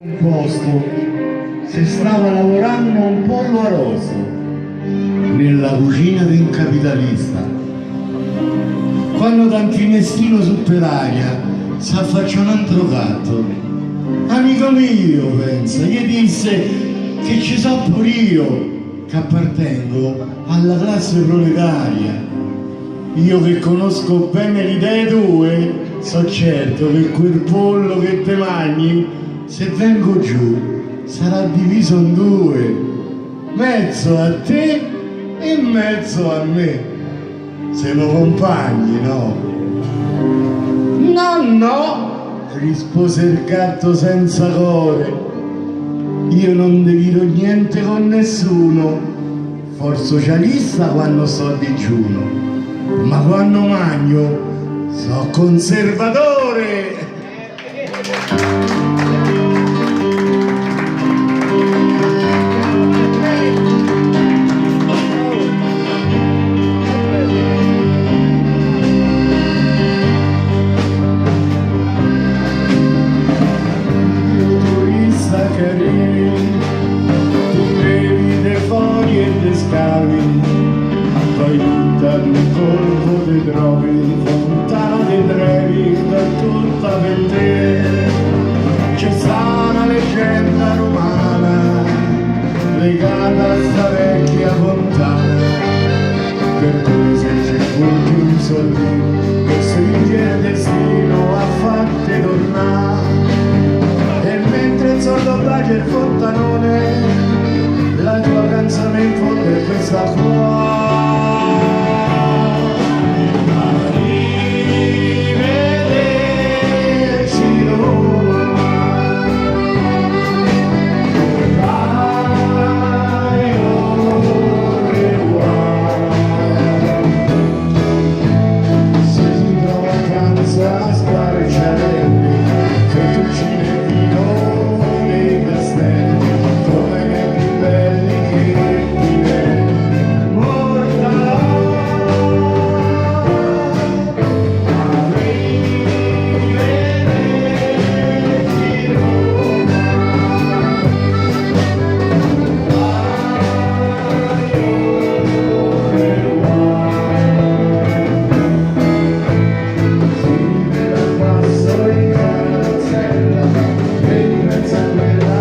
Un posto si stava lavorando un pollo aroso nella cucina di un capitalista. Quando Tantinestino su per aria si affacciò un altro gatto. Amico mio, pensa, gli disse che ci so pure io, che appartengo alla classe proletaria. Io che conosco bene le idee tue, so certo che quel pollo che te mangi, se vengo giù, sarà diviso in due, mezzo a te e mezzo a me. Siamo compagni, no? No, no, rispose il gatto senza core. Io non divido niente con nessuno, for socialista quando sto a digiuno, ma quando mangio so conservatore. Poi tutta un colpo ti trovi in fontana di Trevi da tutta per te. C'è sta una leggenda romana legata a sta vecchia fontana, per cui se c'è un soldi che stringe il destino a farti tornare. E mentre il sordo bacia il fontanone, la tua canzone in fondo è questa qua. Arrivederci Roma, vai au revoir. Se si trova vacanza a Squarciarelli, fettuccine e vino nei castelli, quella